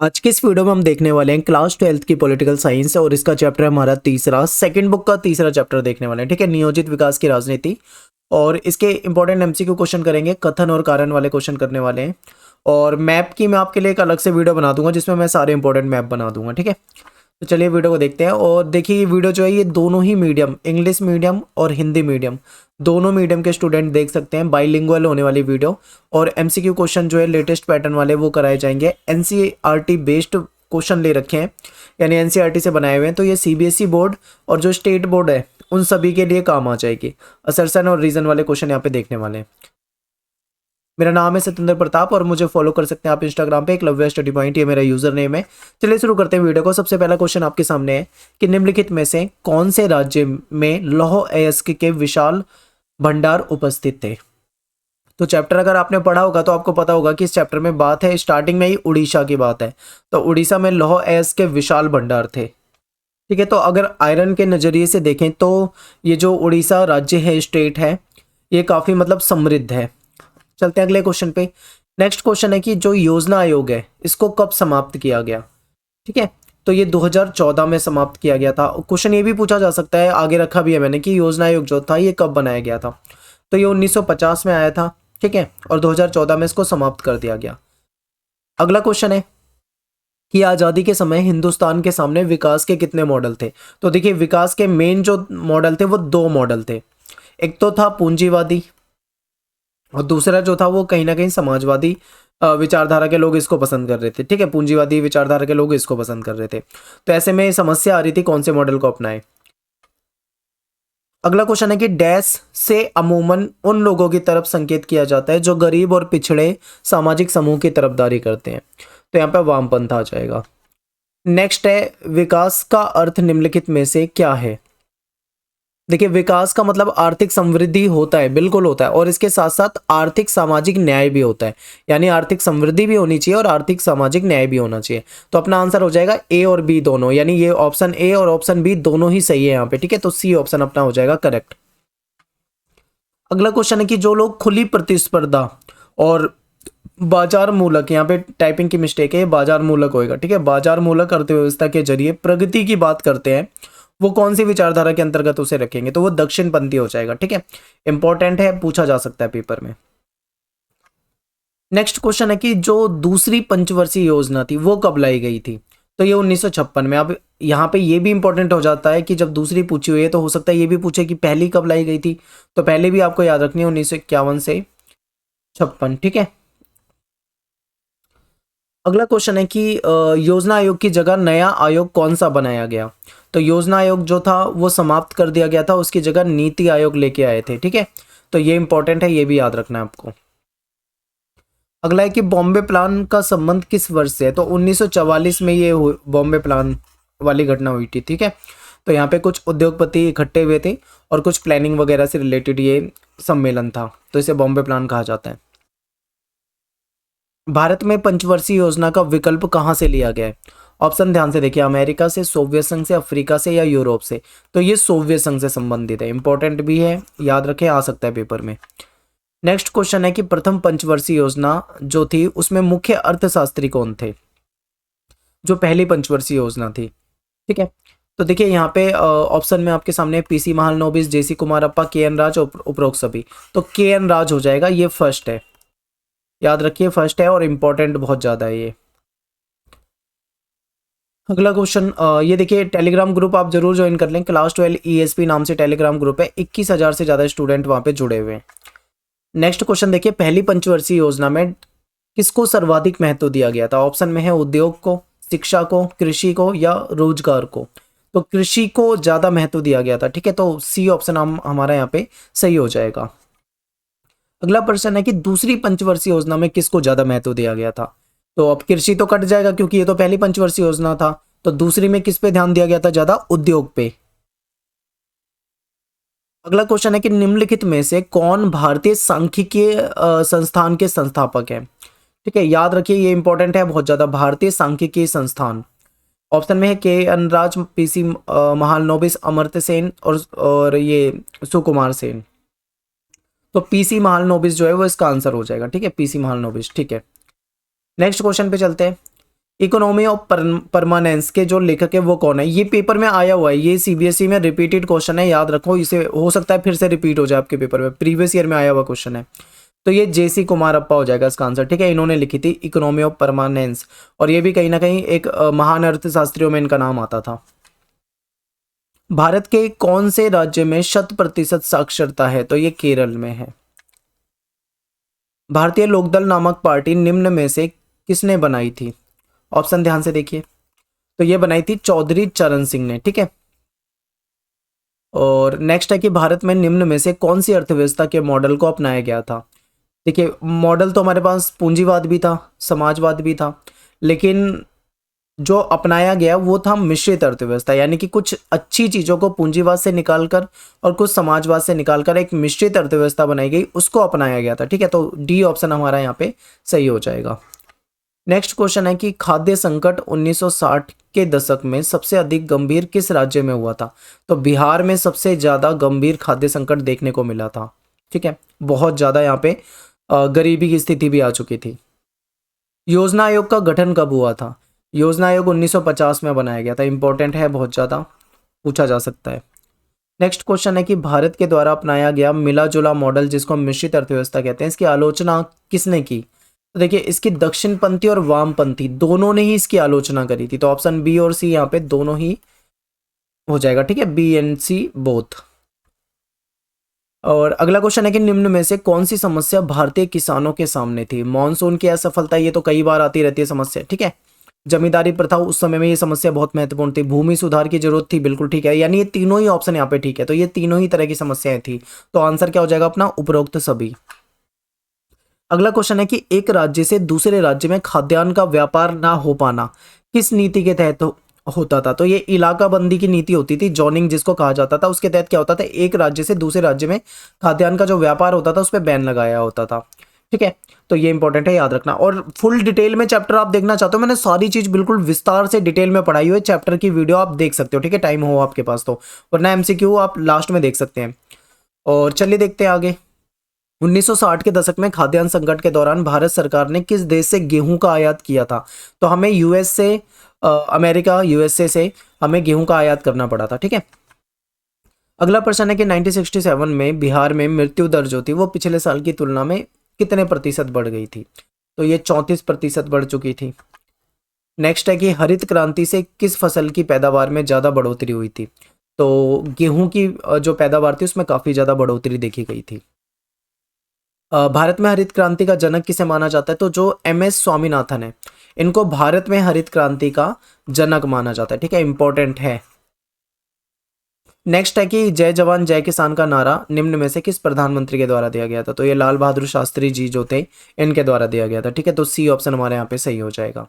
आज की इस वीडियो में हम देखने वाले हैं क्लास 12th की पॉलिटिकल साइंस और इसका चैप्टर है हमारा तीसरा, सेकंड बुक का तीसरा चैप्टर देखने वाले हैं। ठीक है, नियोजित विकास की राजनीति। और इसके इंपॉर्टेंट एमसीक्यू क्वेश्चन करेंगे, कथन और कारण वाले क्वेश्चन करने वाले हैं। और मैप की मैं आपके लिए एक अलग से वीडियो बना दूंगा जिसमें मैं सारे इंपॉर्टेंट मैप बना दूंगा। ठीक है, तो चलिए वीडियो को देखते हैं। और देखिए ये वीडियो जो है ये दोनों ही मीडियम, इंग्लिश मीडियम और हिंदी मीडियम, दोनों मीडियम के स्टूडेंट देख सकते हैं। बाइलिंगुअल होने वाली वीडियो और एमसीक्यू क्वेश्चन जो है लेटेस्ट पैटर्न वाले वो कराए जाएंगे। एनसीईआरटी बेस्ड क्वेश्चन ले रखे हैं, यानी एनसीईआरटी से बनाए हुए हैं। तो ये सीबीएसई बोर्ड और जो स्टेट बोर्ड है उन सभी के लिए काम आ जाएगी। असर्शन और रीजन वाले क्वेश्चन यहाँ पे देखने वाले हैं। मेरा नाम है सत्येंद्र प्रताप और मुझे फॉलो कर सकते हैं आप इंस्टाग्राम पे, एकलव्य स्टडी पॉइंट, ये मेरा यूजर नेम है। चलिए शुरू करते हैं वीडियो को। सबसे पहला क्वेश्चन आपके सामने है कि निम्नलिखित में से कौन से राज्य में लौह अयस्क के विशाल भंडार उपस्थित थे। तो चैप्टर अगर आपने पढ़ा होगा तो आपको पता होगा कि इस चैप्टर में बात है, स्टार्टिंग में ही उड़ीसा की बात है। तो उड़ीसा में लौह अयस्क के विशाल भंडार थे। ठीक है, तो अगर आयरन के नजरिए से देखें तो ये जो उड़ीसा राज्य है, स्टेट है, ये काफी मतलब समृद्ध है। चलते हैं अगले क्वेश्चन पे। नेक्स्ट क्वेश्चन है कि जो योजना आयोग है इसको कब समाप्त किया गया। ठीक है, तो ये 2014 में समाप्त किया गया था। क्वेश्चन ये भी पूछा जा सकता है, आगे रखा भी है मैंने, कि योजना आयोग जो था ये कब बनाया गया था। तो ये 1950 में आया था। ठीक है, और 2014 में इसको समाप्त कर दिया गया। अगला क्वेश्चन है कि आज़ादी के समय हिंदुस्तान के सामने विकास के कितने मॉडल थे। तो देखिए विकास के मेन जो मॉडल थे वो दो मॉडल थे। एक तो था पूंजीवादी और दूसरा जो था वो कहीं ना कहीं समाजवादी विचारधारा के लोग इसको पसंद कर रहे थे। ठीक है, पूंजीवादी विचारधारा के लोग इसको पसंद कर रहे थे। तो ऐसे में समस्या आ रही थी कौन से मॉडल को अपनाएं। अगला क्वेश्चन है कि डैश से अमूमन उन लोगों की तरफ संकेत किया जाता है जो गरीब और पिछड़े सामाजिक समूह की तरफदारी करते हैं। तो यहाँ पे वामपंथ आ जाएगा। नेक्स्ट है विकास का अर्थ निम्नलिखित में से क्या है। देखिए विकास का मतलब आर्थिक समृद्धि होता है, बिल्कुल होता है, और इसके साथ साथ आर्थिक सामाजिक न्याय भी होता है। यानी आर्थिक समृद्धि भी होनी चाहिए और आर्थिक सामाजिक न्याय भी होना चाहिए। तो अपना आंसर हो जाएगा ए और बी दोनों, यानी ये ऑप्शन ए और ऑप्शन बी दोनों ही सही है यहाँ पे। ठीक है, तो सी ऑप्शन अपना हो जाएगा करेक्ट। अगला क्वेश्चन है कि जो लोग खुली प्रतिस्पर्धा और बाजार मूलक, यहाँ पे टाइपिंग की मिस्टेक है, बाजार मूलक होएगा। ठीक है, बाजार मूलक अर्थव्यवस्था के जरिए प्रगति की बात करते हैं वो कौन सी विचारधारा के अंतर्गत उसे रखेंगे। तो वो दक्षिणपंथी हो जाएगा। ठीक है, इंपॉर्टेंट है, पूछा जा सकता है पेपर में। नेक्स्ट क्वेश्चन है कि जो दूसरी पंचवर्षीय योजना थी वो कब लाई गई थी। तो ये 1956 में। अब यहाँ पे ये भी इंपॉर्टेंट हो जाता है कि जब दूसरी पूछी हुई है तो हो सकता है ये भी पूछे कि पहली कब लाई गई थी। तो पहले भी आपको याद रखनी है 1951 से 56। ठीक है, अगला क्वेश्चन है कि योजना आयोग की जगह नया आयोग कौन सा बनाया गया। तो योजना आयोग जो था वो समाप्त कर दिया गया था, उसकी जगह नीति आयोग लेके आए थे। ठीक है, तो ये इंपॉर्टेंट है, ये भी याद रखना है आपको। अगला है कि बॉम्बे प्लान का संबंध किस वर्ष से है। तो 1944 में ये बॉम्बे प्लान वाली घटना हुई थी। ठीक है, तो यहाँ पे कुछ उद्योगपति इकट्ठे हुए थे और कुछ प्लानिंग वगैरह से रिलेटेड ये सम्मेलन था, तो इसे बॉम्बे प्लान कहा जाता है। भारत में पंचवर्षीय योजना का विकल्प कहाँ से लिया गया है। ऑप्शन ध्यान से देखिए, अमेरिका से, सोवियत संघ से, अफ्रीका से या यूरोप से। तो ये सोवियत संघ से संबंधित है, इंपॉर्टेंट भी है, याद रखें, आ सकता है पेपर में। नेक्स्ट क्वेश्चन है कि प्रथम पंचवर्षीय योजना जो थी उसमें मुख्य अर्थशास्त्री कौन थे, जो पहली पंचवर्षीय योजना थी। ठीक है, तो देखिए यहाँ पे ऑप्शन में आपके सामने पीसी महालनोबिस, जेसी कुमारप्पा, के एन राज, उपरोक्त सभी। तो के एन राज हो जाएगा, ये फर्स्ट है, याद रखिए फर्स्ट है और इंपॉर्टेंट बहुत ज्यादा है ये। अगला क्वेश्चन ये देखिए, टेलीग्राम ग्रुप आप जरूर ज्वाइन कर लें, क्लास 12 ईएसपी नाम से टेलीग्राम ग्रुप है, 21,000 से ज्यादा स्टूडेंट वहां पे जुड़े हुए हैं। नेक्स्ट क्वेश्चन देखिए, पहली पंचवर्षीय योजना में किसको सर्वाधिक महत्व दिया गया था। ऑप्शन में है उद्योग को, शिक्षा को, कृषि को या रोजगार को। तो कृषि को ज्यादा महत्व दिया गया था। ठीक है, तो सी ऑप्शन हमारा यहाँ पे सही हो जाएगा। अगला प्रश्न है कि दूसरी पंचवर्षीय योजना में किसको ज्यादा महत्व दिया गया था। तो अब कृषि तो कट जाएगा क्योंकि ये तो पहली पंचवर्षीय योजना था। तो दूसरी में किस पे ध्यान दिया गया था ज्यादा, उद्योग पे। अगला क्वेश्चन है कि निम्नलिखित में से कौन भारतीय सांख्यिकीय संस्थान के संस्थापक है। ठीक है, याद रखिए ये इंपॉर्टेंट है बहुत ज्यादा, भारतीय सांख्यिकीय संस्थान। ऑप्शन में है के एन राज, पीसी महालनोबिस, अमर्त्य सेन और ये सुकुमार सेन। तो पीसी महालनोबिस जो है वो इसका आंसर हो जाएगा। ठीक है, पीसी महालनोबिस। ठीक है, नेक्स्ट क्वेश्चन पे चलते हैं। इकोनॉमी ऑफ परमानेंस के जो लेखक है वो कौन है? ये पेपर में आया हुआ है, ये सीबीएसई में रिपीटेड क्वेश्चन है, याद रखो इसे, हो सकता है फिर से रिपीट हो जाए आपके पेपर में, प्रीवियस ईयर में आया हुआ क्वेश्चन है। तो ये जेसी कुमारप्पा हो जाएगा इसका आंसर, ठीक है। इन्होंने लिखी थी इकोनॉमी ऑफ परमानेंस, और ये भी कहीं ना कहीं एक महान अर्थशास्त्रियों में इनका नाम आता था। भारत के कौन से राज्य में 100% साक्षरता है? तो ये केरल में है। भारतीय लोकदल नामक पार्टी निम्न में से किसने बनाई थी? ऑप्शन ध्यान से देखिए। तो ये बनाई थी चौधरी चरण सिंह ने, ठीक है। और नेक्स्ट है कि भारत में निम्न में से कौन सी अर्थव्यवस्था के मॉडल को अपनाया गया था? देखिए, मॉडल तो हमारे पास पूंजीवाद भी था, समाजवाद भी था, लेकिन जो अपनाया गया वो था मिश्रित अर्थव्यवस्था, यानी कि कुछ अच्छी चीज़ों को पूंजीवाद से निकालकर और कुछ समाजवाद से निकालकर एक मिश्रित अर्थव्यवस्था बनाई गई, उसको अपनाया गया था, ठीक है। तो डी ऑप्शन हमारा यहाँ पे सही हो जाएगा। नेक्स्ट क्वेश्चन है कि खाद्य संकट 1960 के दशक में सबसे अधिक गंभीर किस राज्य में हुआ था? तो बिहार में सबसे ज़्यादा गंभीर खाद्य संकट देखने को मिला था, ठीक है। बहुत ज़्यादा यहाँ पे गरीबी की स्थिति भी आ चुकी थी। योजना आयोग का गठन कब हुआ था? योजना आयोग 1950 में बनाया गया था, इंपॉर्टेंट है, बहुत ज़्यादा पूछा जा सकता है। नेक्स्ट क्वेश्चन है कि भारत के द्वारा अपनाया गया मिला जुला मॉडल, जिसको हम मिश्रित अर्थव्यवस्था कहते हैं, इसकी आलोचना किसने की? तो देखिए, इसकी दक्षिणपंथी और वामपंथी दोनों ने ही इसकी आलोचना करी थी, तो ऑप्शन बी और सी यहाँ पे दोनों ही हो जाएगा, ठीक है, बी एंड सी बोथ। और अगला क्वेश्चन है कि निम्न में से कौन सी समस्या भारतीय किसानों के सामने थी? मॉनसून की असफलता, ये तो कई बार आती रहती है समस्या, ठीक है। जमींदारी प्रथा, उस समय में ये समस्या बहुत महत्वपूर्ण थी। भूमि सुधार की जरूरत थी, बिल्कुल ठीक है, यानी ये तीनों ही ऑप्शन यहाँ पे ठीक है। तो ये तीनों ही तरह की समस्याएं थी, तो आंसर क्या हो जाएगा अपना? उपरोक्त सभी। अगला क्वेश्चन है कि एक राज्य से दूसरे राज्य में खाद्यान्न का व्यापार ना हो पाना किस नीति के तहत होता था? तो ये इलाका बंदी की नीति होती थी, जॉनिंग जिसको कहा जाता था। उसके तहत क्या होता था? एक राज्य से दूसरे राज्य में खाद्यान्न का जो व्यापार होता था उस पर बैन लगाया होता था, ठीक है। तो ये इंपॉर्टेंट है, याद रखना। और फुल डिटेल में चैप्टर आप देखना चाहते हो, मैंने सारी चीज बिल्कुल विस्तार से डिटेल में पढ़ाई हुई है, चैप्टर की वीडियो आप देख सकते हो, ठीक है, टाइम हो आपके पास तो, वरना एमसीक्यू आप लास्ट में देख सकते हैं। और चलिए देखते हैं आगे। 1960 के दशक में खाद्यान्न संकट के दौरान भारत सरकार ने किस देश से गेहूं का आयात किया था? तो हमें यूएस से, अमेरिका, यूएसए से हमें गेहूं का आयात करना पड़ा था, ठीक है। अगला प्रश्न है कि 1967 में बिहार में मृत्यु दर जो थी वो पिछले साल की तुलना में कितने प्रतिशत बढ़ गई थी? तो ये 34% बढ़ चुकी थी। नेक्स्ट है कि हरित क्रांति से किस फसल की पैदावार में ज़्यादा बढ़ोतरी हुई थी? तो गेहूं की जो पैदावार थी उसमें काफ़ी ज़्यादा बढ़ोतरी देखी गई थी। भारत में हरित क्रांति का जनक किसे माना जाता है? तो जो एमएस स्वामीनाथन है, इनको भारत में हरित क्रांति का जनक माना जाता है, ठीक है, इंपॉर्टेंट है। नेक्स्ट है कि जय जवान जय किसान का नारा निम्न में से किस प्रधानमंत्री के द्वारा दिया गया था? तो ये लाल बहादुर शास्त्री जी जो थे, इनके द्वारा दिया गया था, ठीक है। तो सी ऑप्शन हमारे यहाँ पे सही हो जाएगा।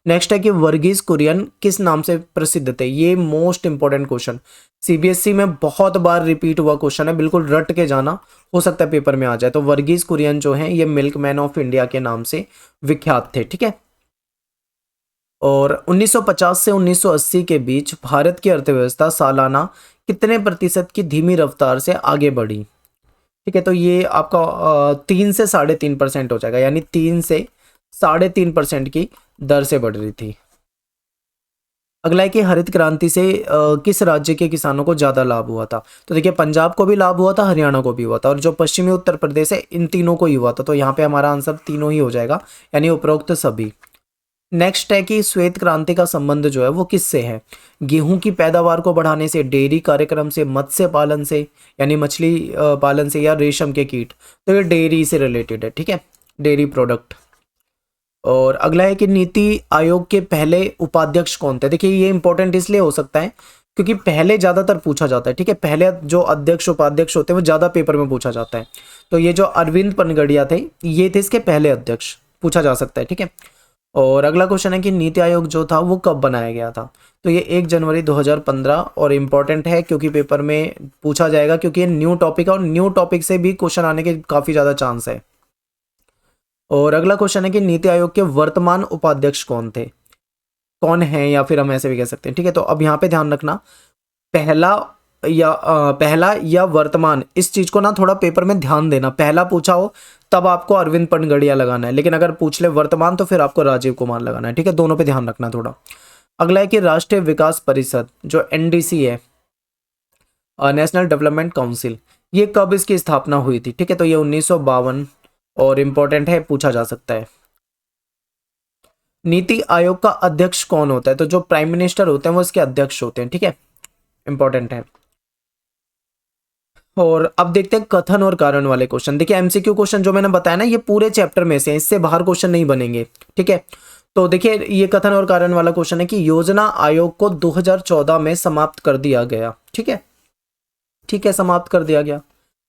नेक्स्ट है कि वर्गीज कुरियन किस नाम से प्रसिद्ध थे? ये मोस्ट इंपॉर्टेंट क्वेश्चन, सीबीएसई में बहुत बार रिपीट हुआ क्वेश्चन है, बिल्कुल रट के जाना, हो सकता है पेपर में आ जाए। तो वर्गीज कुरियन जो हैं ये मिल्कमैन ऑफ इंडिया के नाम से विख्यात थे, ठीक है। और 1950 से 1980 के बीच भारत की अर्थव्यवस्था सालाना कितने प्रतिशत की धीमी रफ्तार से आगे बढ़ी? ठीक है, तो ये आपका 3 से 3.5% हो जाएगा, यानी 3 से 3.5% की दर से बढ़ रही थी। अगला है कि हरित क्रांति से किस राज्य के किसानों को ज़्यादा लाभ हुआ था? तो देखिए, पंजाब को भी लाभ हुआ था, हरियाणा को भी हुआ था, और जो पश्चिमी उत्तर प्रदेश है इन तीनों को ही हुआ था। तो यहाँ पे हमारा आंसर तीनों ही हो जाएगा, यानी उपरोक्त सभी। नेक्स्ट है कि श्वेत क्रांति का संबंध जो है वो किससे है? गेहूं की पैदावार को बढ़ाने से, डेयरी कार्यक्रम से, मत्स्य पालन से यानी मछली पालन से, या रेशम के कीट? तो ये डेयरी से रिलेटेड है, ठीक है, डेयरी प्रोडक्ट। और अगला है कि नीति आयोग के पहले उपाध्यक्ष कौन थे? देखिए, ये इंपॉर्टेंट इसलिए हो सकता है क्योंकि पहले ज़्यादातर पूछा जाता है, ठीक है, पहले जो अध्यक्ष उपाध्यक्ष होते हैं वो ज़्यादा पेपर में पूछा जाता है। तो ये जो अरविंद पनगड़िया थे, ये थे इसके पहले अध्यक्ष, पूछा जा सकता है, ठीक है। और अगला क्वेश्चन है कि नीति आयोग जो था वो कब बनाया गया था? तो ये 1 जनवरी 2015, और इम्पॉर्टेंट है क्योंकि पेपर में पूछा जाएगा, क्योंकि ये न्यू टॉपिक है और न्यू टॉपिक से भी क्वेश्चन आने के काफ़ी ज़्यादा चांस है। और अगला क्वेश्चन है कि नीति आयोग के वर्तमान उपाध्यक्ष कौन थे, कौन है, या फिर हम ऐसे भी कह सकते हैं, ठीक है। तो अब यहाँ पे ध्यान रखना, पहला या पहला या वर्तमान, इस चीज को ना थोड़ा पेपर में ध्यान देना। पहला पूछा हो तब आपको अरविंद पनगड़िया लगाना है, लेकिन अगर पूछ ले वर्तमान तो फिर आपको राजीव कुमार लगाना है। ठीक है, दोनों पे ध्यान रखना थोड़ा। अगला है कि राष्ट्रीय विकास परिषद जो एनडीसी है, नेशनल डेवलपमेंट काउंसिल, ये कब इसकी स्थापना हुई थी? ठीक है, तो ये 1952 और इम्पोर्टेंट है, पूछा जा सकता है। नीति आयोग का अध्यक्ष कौन होता है? तो जो प्राइम मिनिस्टर होते हैं वो इसके अध्यक्ष होते हैं। ठीक है, इंपॉर्टेंट है। और अब देखते हैं कथन और कारण वाले क्वेश्चन। देखिए एमसीक्यू क्वेश्चन जो मैंने बताया ना, ये पूरे चैप्टर में से हैं, इससे बाहर क्वेश्चन नहीं बनेंगे। ठीक है, तो देखिए ये कथन और कारण वाला क्वेश्चन है कि योजना आयोग को 2014 में समाप्त कर दिया गया। ठीक है, ठीक है, समाप्त कर दिया गया।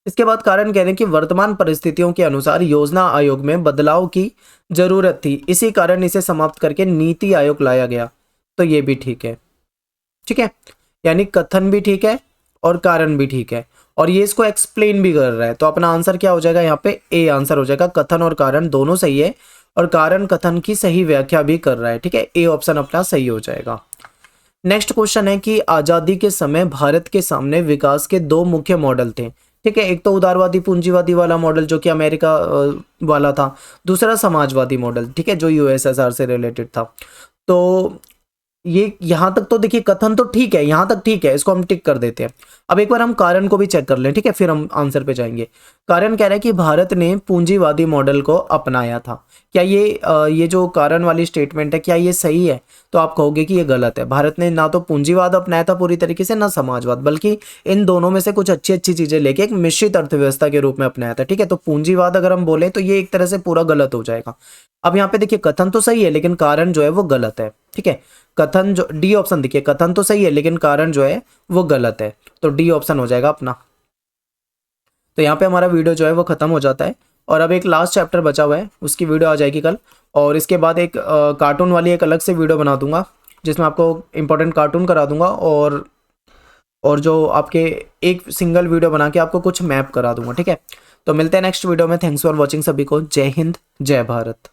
इसके बाद कारण कह रहे हैं कि वर्तमान परिस्थितियों के अनुसार योजना आयोग में बदलाव की जरूरत थी, इसी कारण इसे समाप्त करके नीति आयोग लाया गया। तो ये भी ठीक है। ठीक है, यानी कथन भी ठीक है और कारण भी ठीक है, और ये इसको एक्सप्लेन भी कर रहा है। तो अपना आंसर क्या हो जाएगा यहाँ पे? ए आंसर हो जाएगा। कथन और कारण दोनों सही है, और कारण कथन की सही व्याख्या भी कर रहा है। ठीक है, ए ऑप्शन अपना सही हो जाएगा। नेक्स्ट क्वेश्चन है कि आजादी के समय भारत के सामने विकास के दो मुख्य मॉडल थे। ठीक है, एक तो उदारवादी पूंजीवादी वाला मॉडल जो कि अमेरिका वाला था, दूसरा समाजवादी मॉडल, ठीक है, जो यूएसएसआर से रिलेटेड था। तो ये यहां तक तो देखिए कथन तो ठीक है, यहां तक ठीक है, इसको हम टिक कर देते हैं। अब एक बार हम कारण को भी चेक कर लें। ठीक है, फिर हम आंसर पे जाएंगे। कारण कह रहा है कि भारत ने पूंजीवादी मॉडल को अपनाया था। क्या ये जो कारण वाली स्टेटमेंट है, क्या ये सही है? तो आप कहोगे कि ये गलत है। भारत ने ना तो पूंजीवाद अपनाया था पूरी तरीके से, ना समाजवाद, बल्कि इन दोनों में से कुछ अच्छी अच्छी चीजें लेके एक मिश्रित अर्थव्यवस्था के रूप में अपनाया था। ठीक है, तो पूंजीवाद अगर हम बोले तो ये एक तरह से पूरा गलत हो जाएगा। अब यहाँ पे देखिए कथन तो सही है लेकिन कारण जो है वो गलत है। ठीक है, कथन जो डी ऑप्शन, देखिए कथन तो सही है लेकिन कारण जो है वो गलत है, तो डी ऑप्शन हो जाएगा अपना। तो यहाँ पे हमारा वीडियो जो है वो खत्म हो जाता है, और अब एक लास्ट चैप्टर बचा हुआ है, उसकी वीडियो आ जाएगी कल, और इसके बाद एक कार्टून वाली एक अलग से वीडियो बना दूंगा जिसमें आपको इंपॉर्टेंट कार्टून करा दूंगा, और जो आपके एक सिंगल वीडियो बना के आपको कुछ मैप करा दूंगा। ठीक है, तो मिलते हैं नेक्स्ट वीडियो में। थैंक्स फॉर वॉचिंग सभी को। जय हिंद, जय भारत।